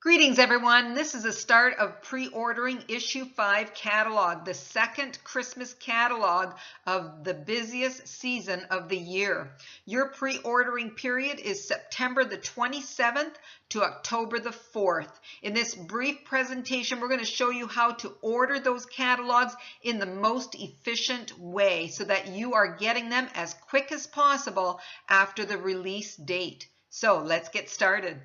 Greetings everyone. This is the start of pre-ordering issue 5 catalog, the second Christmas catalog of the busiest season of the year. Your pre-ordering period is September the 27th to October the 4th. In this brief presentation, we're going to show you how to order those catalogs in the most efficient way so that you are getting them as quick as possible after the release date. So let's get started.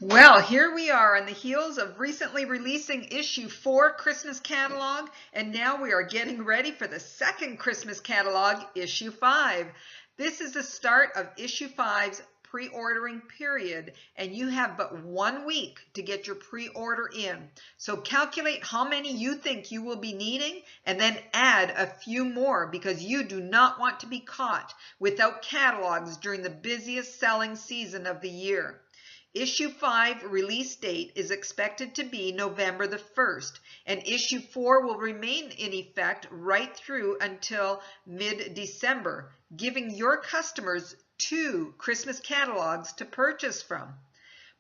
Well, here we are on the heels of recently releasing issue 4 Christmas catalog, and now we are getting ready for the second Christmas catalog, issue 5. This is the start of issue 5's pre-ordering period, and you have but 1 week to get your pre-order in. So calculate how many you think you will be needing and then add a few more because you do not want to be caught without catalogs during the busiest selling season of the year. Issue 5 release date is expected to be November the 1st, and Issue 4 will remain in effect right through until mid-December, giving your customers 2 Christmas catalogs to purchase from.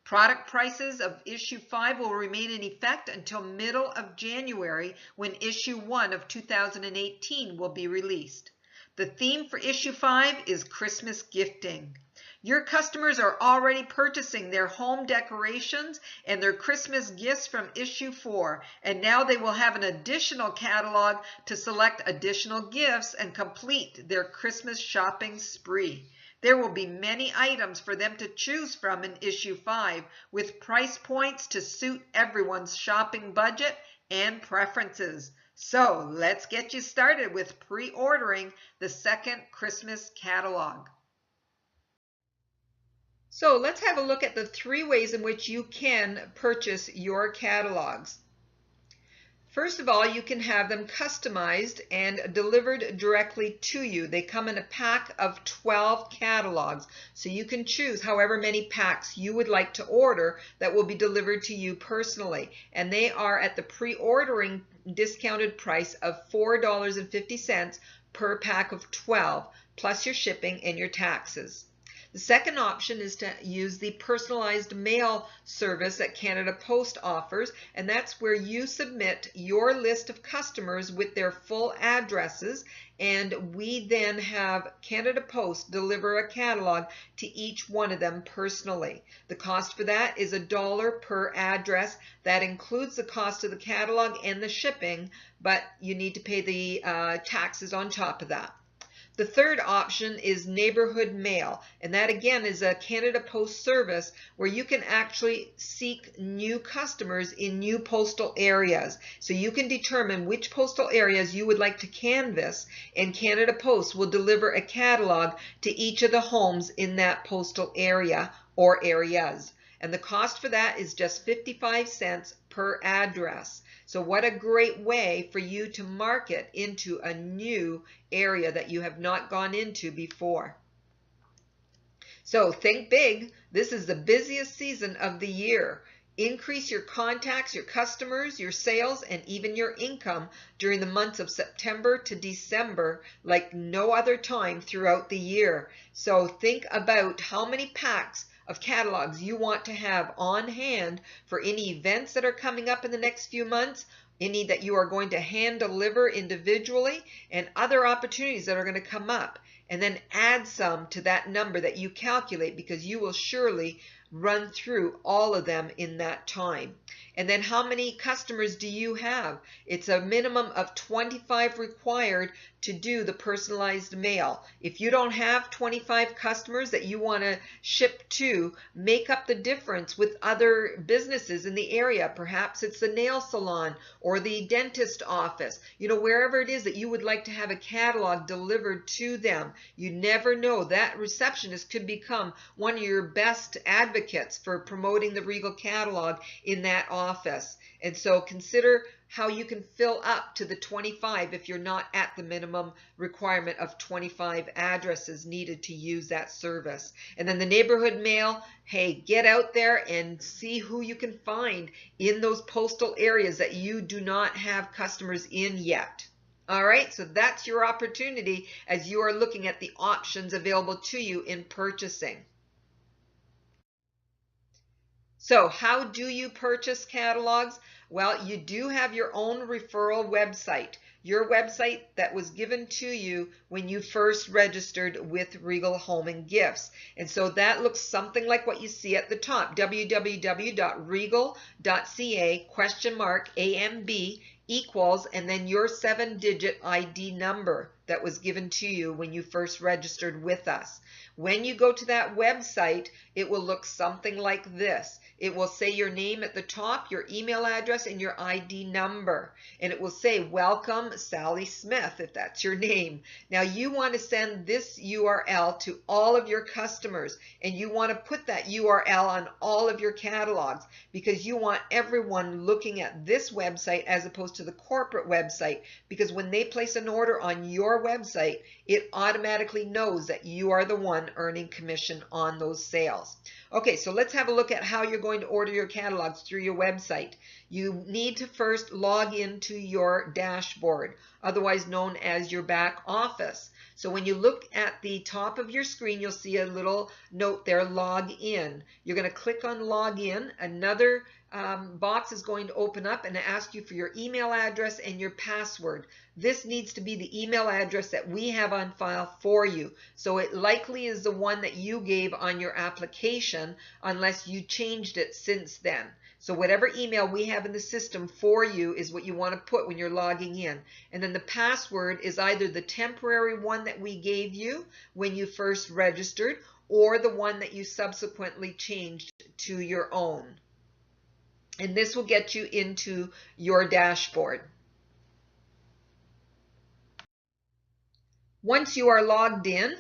Product prices of Issue 5 will remain in effect until middle of January when Issue 1 of 2018 will be released. The theme for Issue 5 is Christmas gifting. Your customers are already purchasing their home decorations and their Christmas gifts from Issue 4, and now they will have an additional catalog to select additional gifts and complete their Christmas shopping spree. There will be many items for them to choose from in Issue 5, with price points to suit everyone's shopping budget and preferences. So let's get you started with pre-ordering the second Christmas catalog. So let's have a look at the 3 ways in which you can purchase your catalogs. First of all, you can have them customized and delivered directly to you. They come in a pack of 12 catalogs, so you can choose however many packs you would like to order that will be delivered to you personally. And they are at the pre-ordering discounted price of $4.50 per pack of 12, plus your shipping and your taxes. The second option is to use the personalized mail service that Canada Post offers, and that's where you submit your list of customers with their full addresses, and we then have Canada Post deliver a catalog to each one of them personally. The cost for that is $1 per address. That includes the cost of the catalog and the shipping, but you need to pay the taxes on top of that. The third option is neighborhood mail, and that again is a Canada Post service where you can actually seek new customers in new postal areas. So you can determine which postal areas you would like to canvass, and Canada Post will deliver a catalog to each of the homes in that postal area or areas. And the cost for that is just 55 cents per address. So what a great way for you to market into a new area that you have not gone into before. So think big. This is the busiest season of the year. Increase your contacts, your customers, your sales, and even your income during the months of September to December like no other time throughout the year. So think about how many packs of catalogs you want to have on hand for any events that are coming up in the next few months, any that you are going to hand deliver individually, and other opportunities that are going to come up. And then add some to that number that you calculate, because you will surely run through all of them in that time. And then how many customers do you have? It's a minimum of 25 required to do the personalized mail. If you don't have 25 customers that you want to ship to, make up the difference with other businesses in the area. Perhaps it's the nail salon or the dentist office. You know, wherever it is that you would like to have a catalog delivered to them. You never know. That receptionist could become one of your best advocates for promoting the Regal catalog in that office. And so consider how you can fill up to the 25 if you're not at the minimum requirement of 25 addresses needed to use that service. And then the neighborhood mail, hey, get out there and see who you can find in those postal areas that you do not have customers in yet. All right, so that's your opportunity as you are looking at the options available to you in purchasing. So how do you purchase catalogs? Well, you do have your own referral website, your website that was given to you when you first registered with Regal Home and Gifts. And so that looks something like what you see at the top, www.regal.ca !AMB equals, and then your 7-digit ID number that was given to you when you first registered with us. When you go to that website, it will look something like this. It will say your name at the top, your email address, and your ID number. And it will say, welcome Sally Smith, if that's your name. Now you want to send this URL to all of your customers, and you want to put that URL on all of your catalogs because you want everyone looking at this website as opposed to the corporate website, because when they place an order on your website, it automatically knows that you are the one earning commission on those sales. Okay, so let's have a look at how you're going to order your catalogs through your website. You need to first log into your dashboard, otherwise known as your back office. So when you look at the top of your screen, you'll see a little note there, log in. You're going to click on log in. Another box is going to open up and ask you for your email address and your password. This needs to be the email address that we have on file for you. So it likely is the one that you gave on your application unless you changed it since then. So whatever email we have in the system for you is what you want to put when you're logging in. And then the password is either the temporary one that we gave you when you first registered or the one that you subsequently changed to your own. And this will get you into your dashboard. Once you are logged in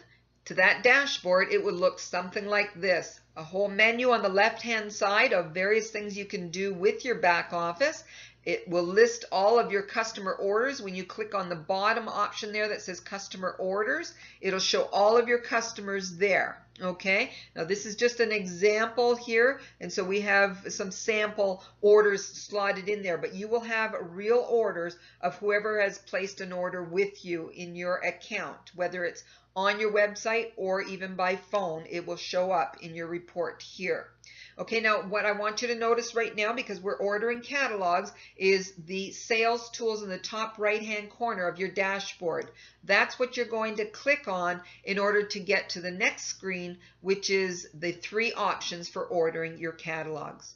to that dashboard, it would look something like this. A whole menu on the left-hand side of various things you can do with your back office. It will list all of your customer orders. When you click on the bottom option there that says customer orders, it'll show all of your customers there. Okay, now this is just an example here, and so we have some sample orders slotted in there, but you will have real orders of whoever has placed an order with you in your account, whether it's on your website or even by phone. It will show up in your report here. Okay, now what I want you to notice right now, because we're ordering catalogs, is the sales tools in the top right-hand corner of your dashboard. That's what you're going to click on in order to get to the next screen, which is the 3 options for ordering your catalogs.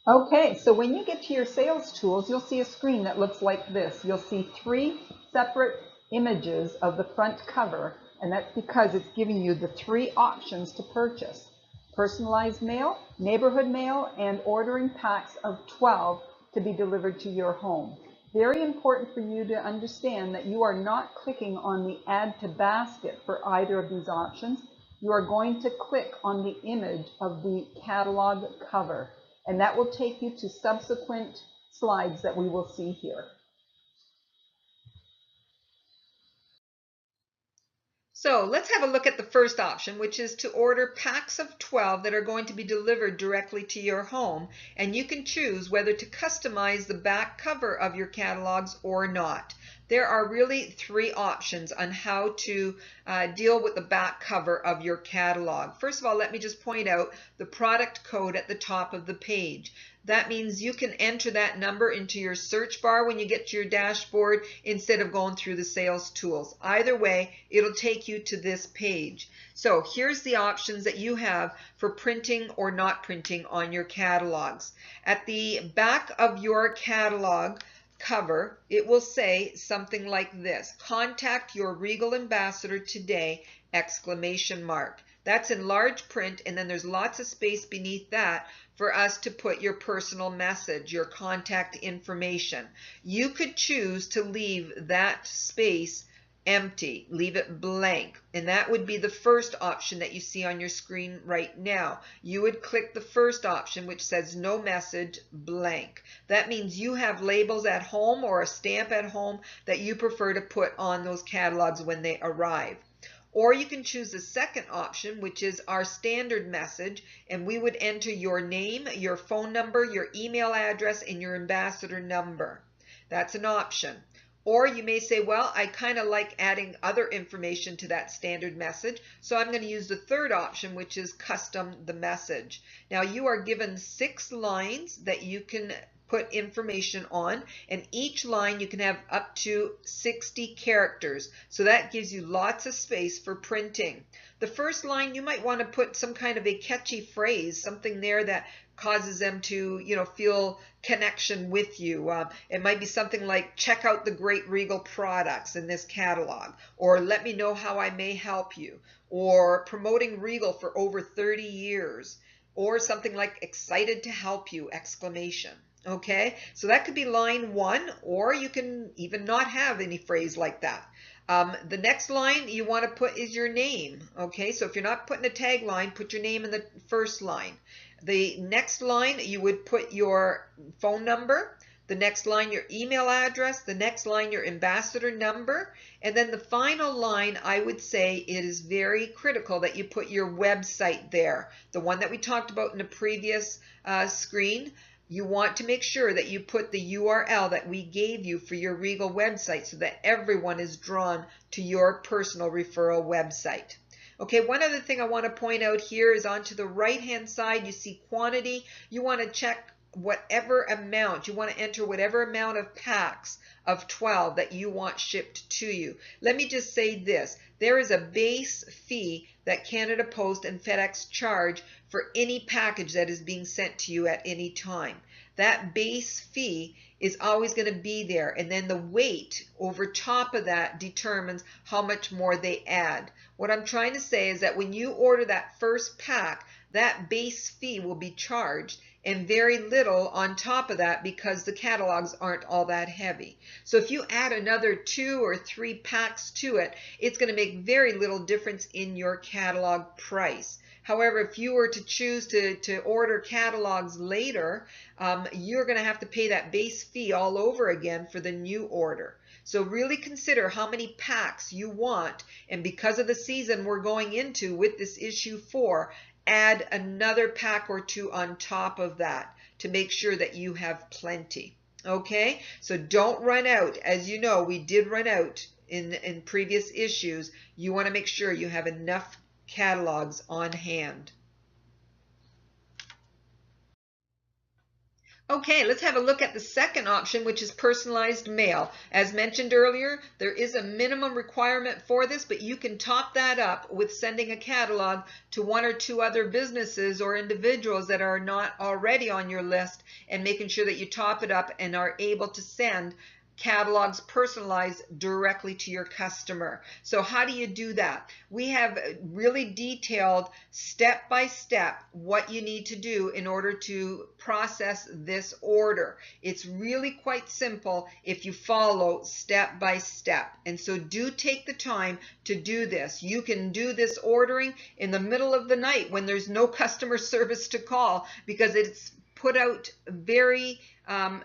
Okay, so when you get to your sales tools, you'll see a screen that looks like this. You'll see 3 separate images of the front cover, and that's because it's giving you the 3 options to purchase: personalized mail, neighborhood mail, and ordering packs of 12 to be delivered to your home. Very important for you to understand that you are not clicking on the add to basket for either of these options. You are going to click on the image of the catalog cover, and that will take you to subsequent slides that we will see here. So let's have a look at the first option, which is to order packs of 12 that are going to be delivered directly to your home, and you can choose whether to customize the back cover of your catalogs or not. There are really 3 options on how to deal with the back cover of your catalog. First of all, let me just point out the product code at the top of the page. That means you can enter that number into your search bar when you get to your dashboard instead of going through the sales tools. Either way, it'll take you to this page. So here's the options that you have for printing or not printing on your catalogs. At the back of your catalog cover, it will say something like this: contact your Regal ambassador today! ! That's in large print, and then there's lots of space beneath that for us to put your personal message, your contact information. You could choose to leave that space empty, leave it blank, and that would be the first option that you see on your screen right now. You would click the first option, which says no message, blank. That means you have labels at home or a stamp at home that you prefer to put on those catalogs when they arrive. Or you can choose the second option, which is our standard message, and we would enter your name, your phone number, your email address, and your ambassador number. That's an option. Or you may say, well, I kind of like adding other information to that standard message, so I'm going to use the third option, which is custom the message. Now you are given 6 lines that you can put information on, and each line you can have up to 60 characters, so that gives you lots of space for printing. The first line, you might want to put some kind of a catchy phrase, something there that causes them to, feel connection with you. It might be something like, check out the great Regal products in this catalog, or let me know how I may help you, or promoting Regal for over 30 years, or something like excited to help you, exclamation. Okay, so that could be line 1, or you can even not have any phrase like that. The next line you want to put is your name. Okay, so if you're not putting a tagline, put your name in the first line. The next line you would put your phone number, the next line your email address, the next line your ambassador number, and then the final line, I would say it is very critical that you put your website there, the one that we talked about in the previous screen. You want to make sure that you put the URL that we gave you for your Regal website so that everyone is drawn to your personal referral website. Okay, one other thing I want to point out here is onto the right-hand side, you see quantity. You want to check whatever amount, you want to enter whatever amount of packs of 12 that you want shipped to you. Let me just say this, there is a base fee that Canada Post and FedEx charge for any package that is being sent to you at any time. That base fee is always going to be there, and then the weight over top of that determines how much more they add. What I'm trying to say is that when you order that first pack, that base fee will be charged and very little on top of that because the catalogs aren't all that heavy. So if you add another 2 or 3 packs to it, it's going to make very little difference in your catalog price. However, if you were to choose to order catalogs later, you're going to have to pay that base fee all over again for the new order. So really consider how many packs you want, and because of the season we're going into with this issue 4, add another pack or 2 on top of that to make sure that you have plenty. Okay, so don't run out. As you know, we did run out in previous issues. You want to make sure you have enough catalogs on hand. Okay, let's have a look at the second option, which is personalized mail. As mentioned earlier, there is a minimum requirement for this, but you can top that up with sending a catalog to 1 or 2 other businesses or individuals that are not already on your list, and making sure that you top it up and are able to send catalogs personalized directly to your customer. So how do you do that? We have really detailed step by step what you need to do in order to process this order. It's really quite simple if you follow step by step. And so do take the time to do this. You can do this ordering in the middle of the night when there's no customer service to call, because it's put out very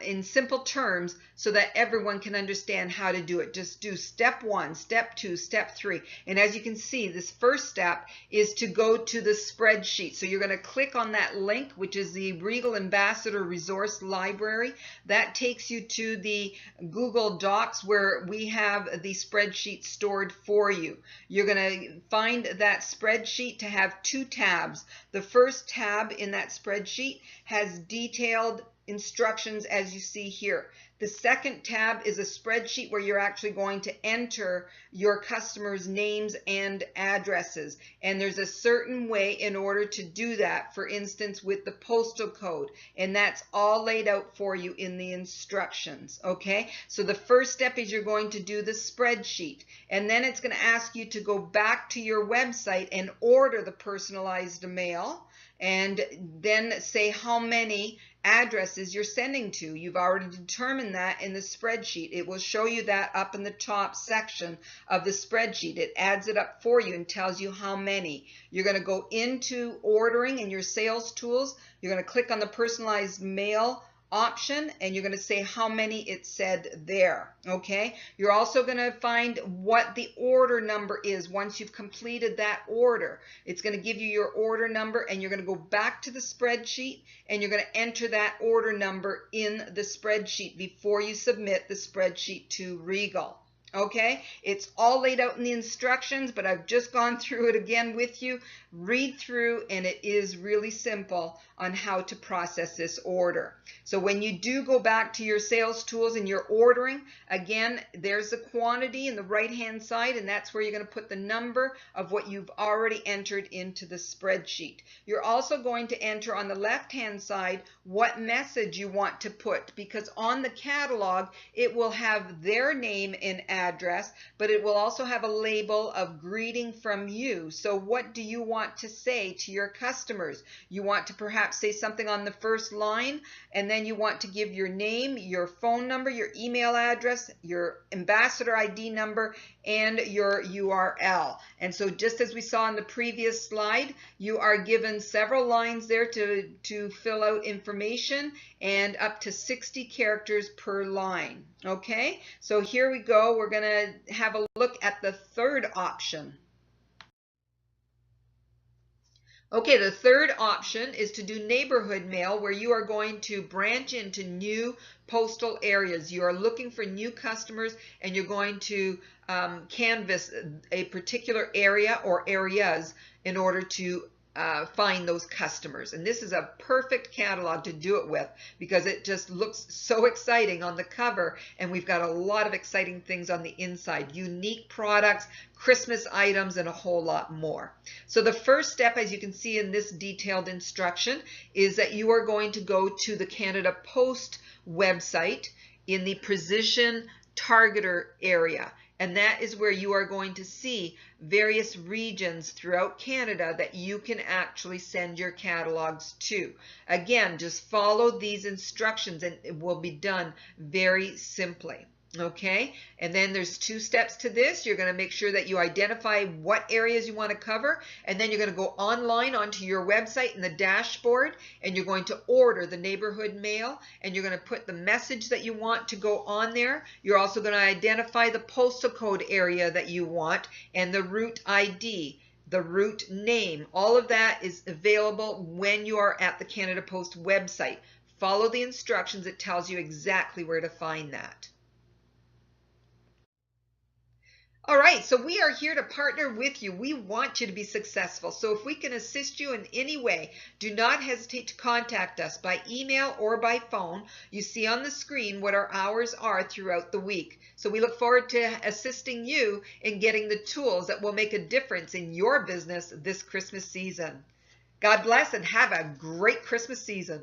in simple terms so that everyone can understand how to do it. Just do step 1, step 2, step 3. And as you can see, this first step is to go to the spreadsheet. So you're going to click on that link, which is the Regal Ambassador Resource Library. That takes you to the Google Docs where we have the spreadsheet stored for you. You're going to find that spreadsheet to have 2 tabs. The first tab in that spreadsheet has detailed instructions as you see here. The second tab is a spreadsheet where you're actually going to enter your customers' names and addresses. And there's a certain way in order to do that, for instance, with the postal code. And that's all laid out for you in the instructions, okay? So the first step is you're going to do the spreadsheet. And then it's going to ask you to go back to your website and order the personalized mail, and then say how many addresses you're sending to. You've already determined that in the spreadsheet. It will show you that up in the top section of the spreadsheet. It adds it up for you and tells you how many. You're going to go into ordering in your sales tools. You're going to click on the personalized mail option, and you're going to say how many it said there. Okay, you're also going to find what the order number is once you've completed that order. It's going to give you your order number, and you're going to go back to the spreadsheet and you're going to enter that order number in the spreadsheet before you submit the spreadsheet to Regal. Okay, it's all laid out in the instructions, but I've just gone through it again with you. Read through, and it is really simple on how to process this order. So when you do go back to your sales tools and you're ordering, again, there's the quantity in the right-hand side, and that's where you're going to put the number of what you've already entered into the spreadsheet. You're also going to enter on the left-hand side what message you want to put, because on the catalog, it will have their name and address, but it will also have a label of greeting from you. So what do you want to say to your customers? You want to perhaps say something on the first line, and then you want to give your name, your phone number, your email address, your ambassador ID number, and your URL. And so just as we saw in the previous slide, you are given several lines there to fill out information, and up to 60 characters per line. Okay, so here we go. We're going to have a look at the third option. Okay, the third option is to do neighborhood mail, where you are going to branch into new postal areas. You are looking for new customers, and you're going to canvass a particular area or areas in order to find those customers. And this is a perfect catalog to do it with, because it just looks so exciting on the cover, and we've got a lot of exciting things on the inside, unique products, Christmas items, and a whole lot more. So the first step, as you can see in this detailed instruction, is that you are going to go to the Canada Post website in the Precision Targeter area. And that is where you are going to see various regions throughout Canada that you can actually send your catalogs to. Again, just follow these instructions and it will be done very simply. Okay, and then there's two steps to this. You're going to make sure that you identify what areas you want to cover, and then you're going to go online onto your website in the dashboard, and you're going to order the neighborhood mail, and you're going to put the message that you want to go on there. You're also going to identify the postal code area that you want and the route ID, the route name. All of that is available when you are at the Canada Post website. Follow the instructions. It tells you exactly where to find that. All right, so we are here to partner with you. We want you to be successful. So if we can assist you in any way, do not hesitate to contact us by email or by phone. You see on the screen what our hours are throughout the week. So we look forward to assisting you in getting the tools that will make a difference in your business this Christmas season. God bless and have a great Christmas season.